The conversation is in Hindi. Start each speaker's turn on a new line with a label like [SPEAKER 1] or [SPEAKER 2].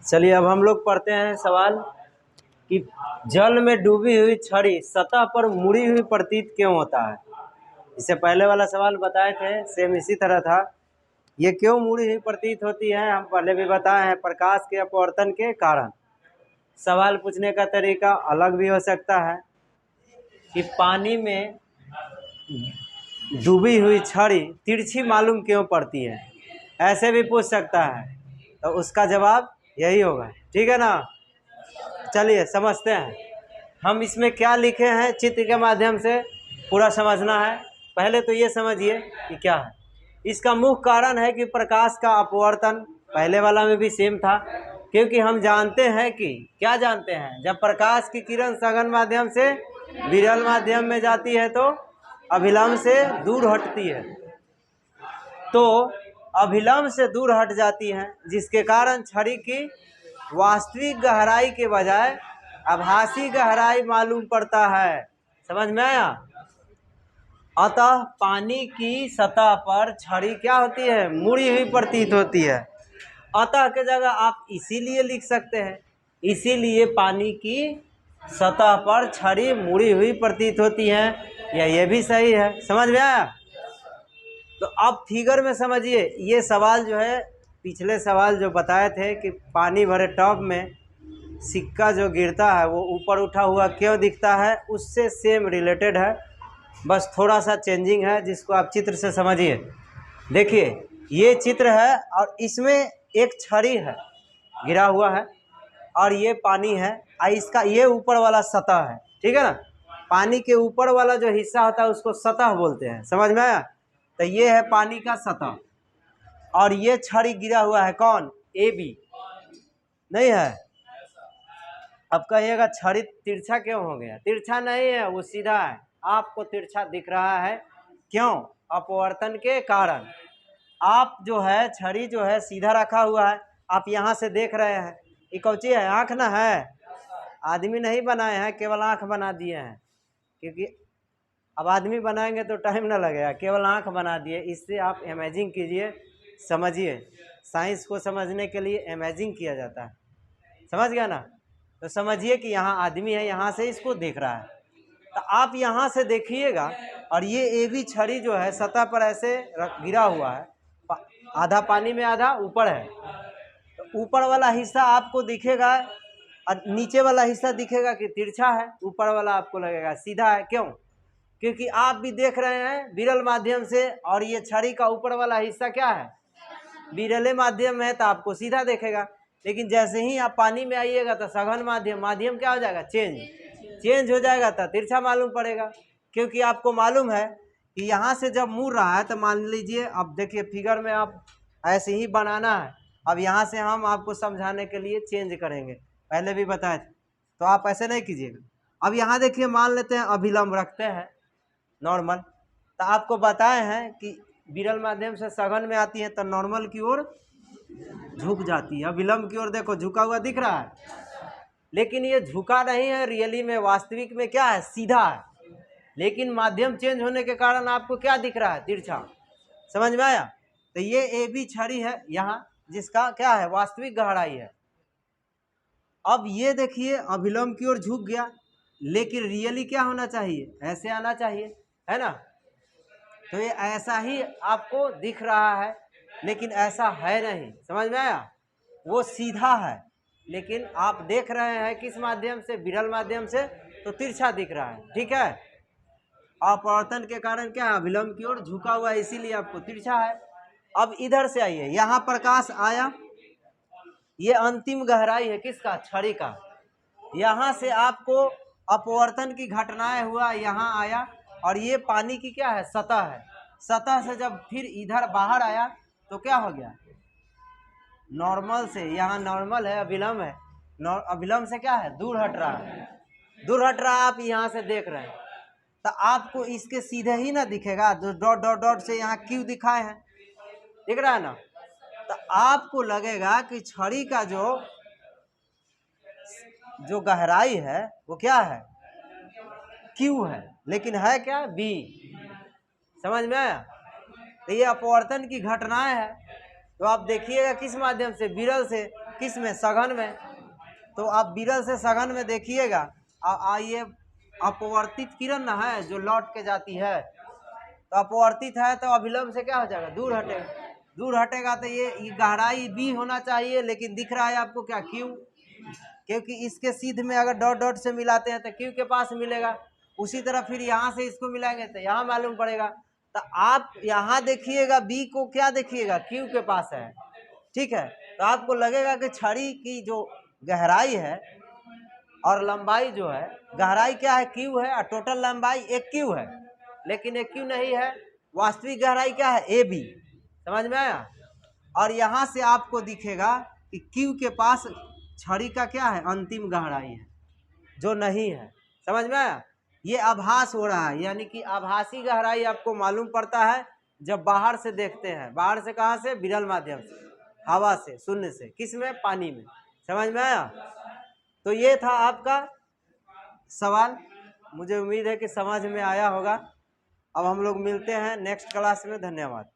[SPEAKER 1] चलिए अब हम लोग पढ़ते हैं सवाल कि जल में डूबी हुई छड़ी सतह पर मुड़ी हुई प्रतीत क्यों होता है। इससे पहले वाला सवाल बताए थे, सेम इसी तरह था। ये क्यों मुड़ी हुई प्रतीत होती है, हम पहले भी बताए हैं, प्रकाश के अपवर्तन के कारण। सवाल पूछने का तरीका अलग भी हो सकता है कि पानी में डूबी हुई छड़ी तिरछी मालूम क्यों पड़ती है, ऐसे भी पूछ सकता है। तो उसका जवाब यही होगा, ठीक है ना। चलिए समझते हैं हम इसमें क्या लिखे हैं, चित्र के माध्यम से पूरा समझना है। पहले तो ये समझिए कि क्या है इसका मुख्य कारण है कि प्रकाश का अपवर्तन। पहले वाला में भी सेम था, क्योंकि हम जानते हैं कि क्या जानते हैं, जब प्रकाश की किरण सघन माध्यम से विरल माध्यम में जाती है तो अभिलंब से दूर हटती है, तो अभिलंब से दूर हट जाती है, जिसके कारण छड़ी की वास्तविक गहराई के बजाय आभासी गहराई मालूम पड़ता है। समझ में आया। अतः पानी की सतह पर छड़ी क्या होती है, मुड़ी हुई प्रतीत होती है। अतः के जगह आप इसीलिए लिख सकते हैं, इसीलिए पानी की सतह पर छड़ी मुड़ी हुई प्रतीत होती है, या ये भी सही है। समझ में आया। तो अब फिगर में समझिए, ये सवाल जो है पिछले सवाल जो बताए थे कि पानी भरे टब में सिक्का जो गिरता है वो ऊपर उठा हुआ क्यों दिखता है, उससे सेम रिलेटेड है, बस थोड़ा सा चेंजिंग है, जिसको आप चित्र से समझिए। देखिए ये चित्र है और इसमें एक छड़ी है गिरा हुआ है और ये पानी है, और इसका ये ऊपर वाला सतह है, ठीक है ना। पानी के ऊपर वाला जो हिस्सा होता है उसको सतह बोलते हैं। समझ में आया। तो ये है पानी का सतह और ये छड़ी गिरा हुआ है, कौन, ए बी नहीं है। अब कहिएगा छड़ी तिरछा क्यों हो गया, तिरछा नहीं है, वो सीधा है। आपको तिरछा दिख रहा है क्यों, अपवर्तन के कारण। आप जो है छड़ी जो है सीधा रखा हुआ है, आप यहाँ से देख रहे हैं, ये कौची है, आँख ना है। आदमी नहीं बनाए हैं, केवल आँख बना दिए हैं, क्योंकि अब आदमी बनाएंगे तो टाइम ना लगेगा, केवल आँख बना दिए। इससे आप इमेजिंग कीजिए, समझिए। साइंस को समझने के लिए इमेजिंग किया जाता है, समझ गया ना। तो समझिए कि यहाँ आदमी है, यहाँ से इसको देख रहा है, तो आप यहाँ से देखिएगा और ये ए बी छड़ी जो है सतह पर ऐसे गिरा हुआ है, आधा पानी में आधा ऊपर है। तो ऊपर वाला हिस्सा आपको दिखेगा और नीचे वाला हिस्सा दिखेगा कि तिरछा है, ऊपर वाला आपको लगेगा सीधा है। क्यों, क्योंकि आप भी देख रहे हैं विरल माध्यम से, और ये छड़ी का ऊपर वाला हिस्सा क्या है, विरले माध्यम में है, तो आपको सीधा देखेगा। लेकिन जैसे ही आप पानी में आइएगा तो सघन माध्यम, माध्यम क्या हो जाएगा, चेंज हो जाएगा, तो तिरछा मालूम पड़ेगा। क्योंकि आपको मालूम है कि यहाँ से जब मुड़ रहा है, तो मान लीजिए, अब देखिए फिगर में आप ऐसे ही बनाना है। अब यहाँ से हम आपको समझाने के लिए चेंज करेंगे, पहले भी बताए थे, तो आप ऐसे नहीं कीजिएगा। अब यहाँ देखिए, मान लेते हैं अभिलंब रखते हैं नॉर्मल, तो आपको बताए हैं कि विरल माध्यम से सघन में आती है तो नॉर्मल की ओर झुक जाती है, अभिलंब की ओर देखो झुका हुआ दिख रहा है, लेकिन ये झुका नहीं है, रियली में वास्तविक में क्या है, सीधा है। लेकिन माध्यम चेंज होने के कारण आपको क्या दिख रहा है, तिरछा। समझ में आया। तो ये ए बी छड़ी है यहाँ, जिसका क्या है, वास्तविक गहराई है। अब ये देखिए अभिलंब की ओर झुक गया, लेकिन रियली क्या होना चाहिए, ऐसे आना चाहिए, है ना। तो ये ऐसा ही आपको दिख रहा है, लेकिन ऐसा है नहीं। समझ में आया। वो सीधा है, लेकिन आप देख रहे हैं किस माध्यम से, विरल माध्यम से, तो तिरछा दिख रहा है, ठीक है। अपवर्तन के कारण क्या है, अभिलंब की ओर झुका हुआ है, इसीलिए आपको तिरछा है। अब इधर से आइए, यहाँ प्रकाश आया, ये अंतिम गहराई है किसका, छड़ी का। यहाँ से आपको अपवर्तन की घटनाएं हुआ, यहाँ आया, और ये पानी की क्या है, सतह है। सतह से जब फिर इधर बाहर आया तो क्या हो गया, नॉर्मल से, यहाँ नॉर्मल है, अभिलंब है, अभिलंब से क्या है, दूर हट रहा है, दूर हट रहा है। आप यहाँ से देख रहे हैं, तो आपको इसके सीधे ही ना दिखेगा, जो डॉट डॉट डॉट से यहाँ क्यों दिखाए हैं, दिख रहा है ना। तो आपको लगेगा कि छड़ी का जो गहराई है वो क्या है, क्यू है, लेकिन है क्या, बी। समझ में आया। तो ये अपवर्तन की घटनाएं है, तो आप देखिएगा किस माध्यम से, विरल से, किस में, सघन में। तो आप विरल से सघन में देखिएगा, ये अपवर्तित किरण ना है जो लौट के जाती है, तो अपवर्तित है तो अभिलंब से क्या हो जाएगा, दूर हटेगा। दूर हटेगा तो ये गहराई बी होना चाहिए, लेकिन दिख रहा है आपको क्या, क्यू, क्योंकि इसके सीध में अगर डॉट डॉट से मिलाते हैं तो क्यू के पास मिलेगा। उसी तरह फिर यहाँ से इसको मिलाएंगे तो यहाँ मालूम पड़ेगा। तो आप यहाँ देखिएगा बी को क्या देखिएगा, क्यू के पास है, ठीक है। तो आपको लगेगा कि छड़ी की जो गहराई है और लंबाई जो है, गहराई क्या है, क्यू है, और टोटल लंबाई एक क्यू है, लेकिन एक क्यू नहीं है। वास्तविक गहराई क्या है, ए बी। समझ में आया। और यहाँ से आपको दिखेगा कि क्यू के पास छड़ी का क्या है, अंतिम गहराई है, जो नहीं है। समझ में आया। ये आभास हो रहा है, यानी कि आभासी गहराई आपको मालूम पड़ता है जब बाहर से देखते हैं। बाहर से कहाँ से, विरल माध्यम से, हवा से, शून्य से, किस में, पानी में। समझ में आया। तो ये था आपका सवाल, मुझे उम्मीद है कि समझ में आया होगा। अब हम लोग मिलते हैं नेक्स्ट क्लास में। धन्यवाद।